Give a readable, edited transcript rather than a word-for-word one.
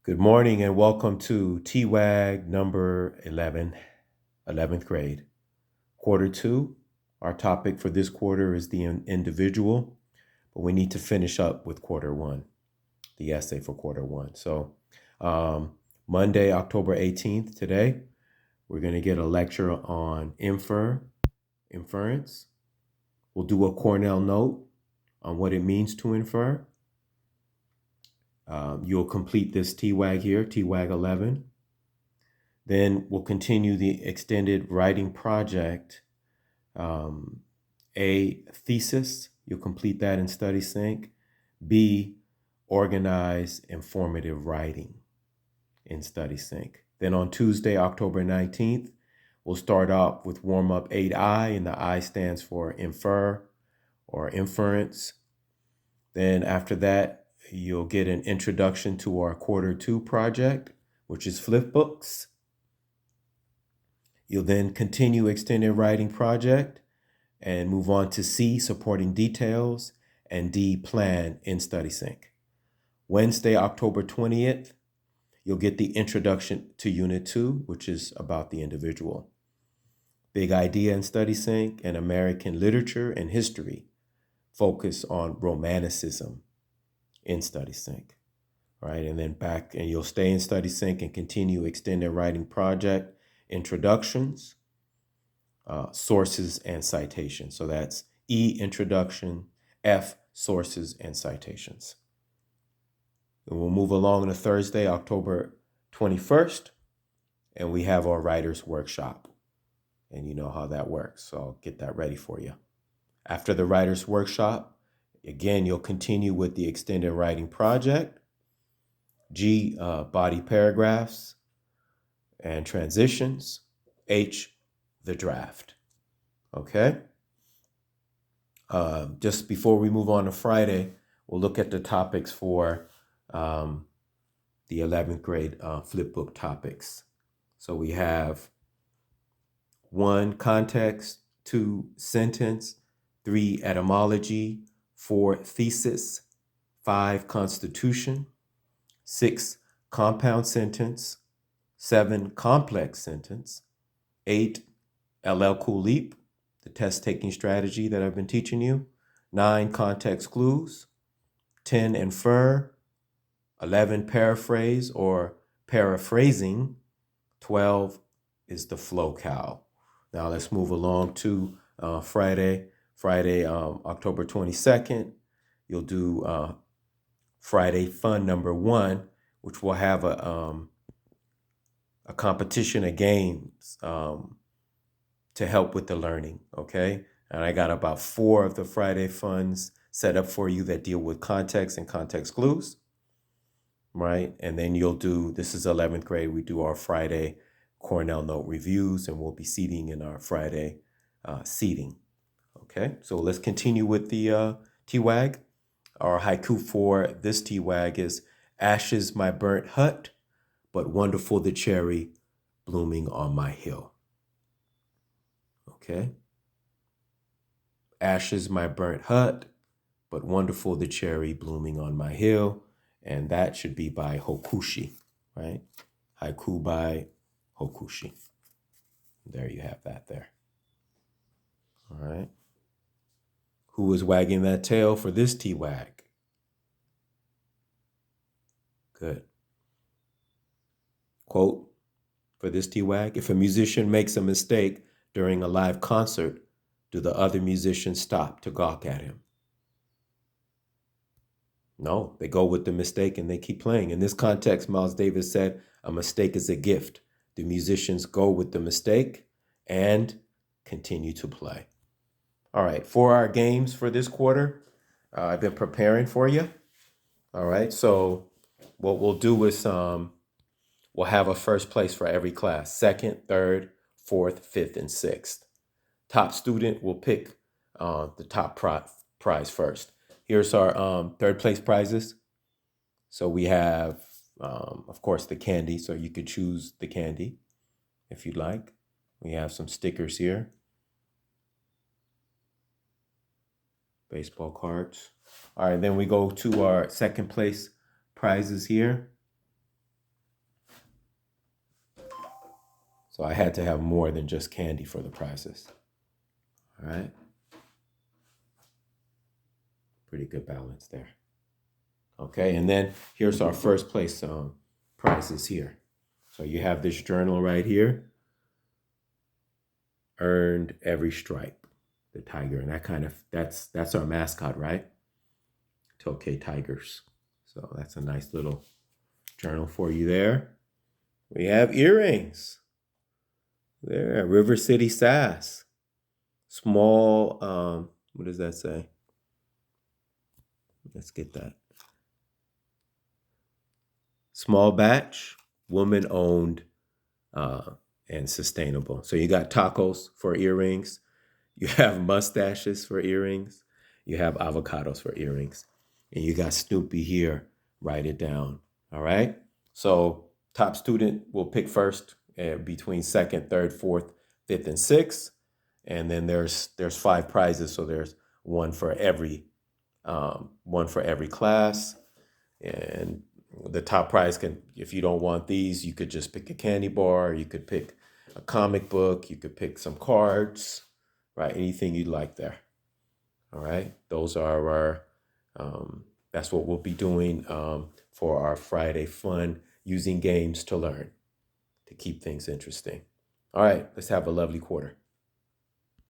Good morning and welcome to T-Wag number 11, 11th grade. Quarter two, our topic for this quarter is the individual, but we need to finish up with quarter one, the essay for quarter one. So Monday, October 18th, today, we're going to get a lecture on inference. We'll do a Cornell note on what it means to infer. You'll complete this T-Wag here, T-Wag 11. Then we'll continue the extended writing project, A, thesis. You'll complete that in Study Sync. B, organized informative writing in Study Sync. Then on Tuesday, October 19th, we'll start off with warm-up 8I, and the I stands for infer or inference. Then after that, you'll get an introduction to our quarter two project, which is flip books. You'll then continue extended writing project and move on to C, supporting details, and D, plan in Study Sync. Wednesday, October 20th, you'll get the introduction to Unit 2, which is about the individual. Big idea in Study Sync and American literature and history. Focus on Romanticism in Study Sync. Right, and then back, and you'll stay in Study Sync and continue extended writing project, introductions, sources, and citations. So that's E, introduction, F, sources and citations. And we'll move along to Thursday, October 21st, and we have our writer's workshop. And you know how that works, so I'll get that ready for you. After the writer's workshop, again, you'll continue with the extended writing project. G, body paragraphs and transitions. H, the draft. Okay? Just before we move on to Friday, we'll look at the topics for the 11th grade flip book topics. So we have 1, context, 2, sentence, 3, etymology, 4, thesis, 5, constitution, 6, compound sentence, 7, complex sentence, 8, LL Cool Leap, the test-taking strategy that I've been teaching you, 9, context clues, 10, infer, 11, paraphrase or paraphrasing, 12 is the flow cal. Now let's move along to Friday, October 22nd. You'll do Friday Fun number 1, which will have a competition of games to help with the learning, okay? And I got about 4 of the Friday Funs set up for you that deal with context and context clues, right? And then you'll do, this is 11th grade, we do our Friday Cornell Note reviews, and we'll be seating in our Friday seating, okay? So let's continue with the T-Wag. Our haiku for this T-Wag is, ashes my burnt hut, but wonderful the cherry blooming on my hill. Okay? Ashes my burnt hut, but wonderful the cherry blooming on my hill. And that should be by Hokushi, right? Haiku by Hokushi. There you have that there. All right. Who is wagging that tail for this T-Wag? Good. Quote for this T-Wag: if a musician makes a mistake during a live concert, do the other musicians stop to gawk at him? No, they go with the mistake and they keep playing. In this context, Miles Davis said, a mistake is a gift. The musicians go with the mistake and continue to play. All right, for our games for this quarter, I've been preparing for you. All right, so what we'll do is we'll have a first place for every class: second, third, fourth, fifth, and sixth. Top student will pick the top prize first. Here's our third place prizes. So we have, of course, the candy. So you could choose the candy if you'd like. We have some stickers here. Baseball cards. All right, then we go to our second place prizes here. So I had to have more than just candy for the prizes. All right. Pretty good balance there. Okay, and then here's our first place prizes here. So you have this journal right here, earned every stripe, the tiger, and that's our mascot, right? Tokay Tigers. So that's a nice little journal for you there. We have earrings. There, River City Sass. Small, what does that say? Let's get that. Small batch, woman owned, and sustainable. So you got tacos for earrings. You have mustaches for earrings. You have avocados for earrings. And you got Snoopy here. Write it down. All right. So top student will pick first between second, third, fourth, fifth, and sixth. And then there's 5 prizes. So there's one for every class. And the top prize can, if you don't want these, you could just pick a candy bar. You could pick a comic book. You could pick some cards, right? Anything you'd like there. All right. Those are our, that's what we'll be doing for our Friday fun, using games to learn, to keep things interesting. All right. Let's have a lovely quarter.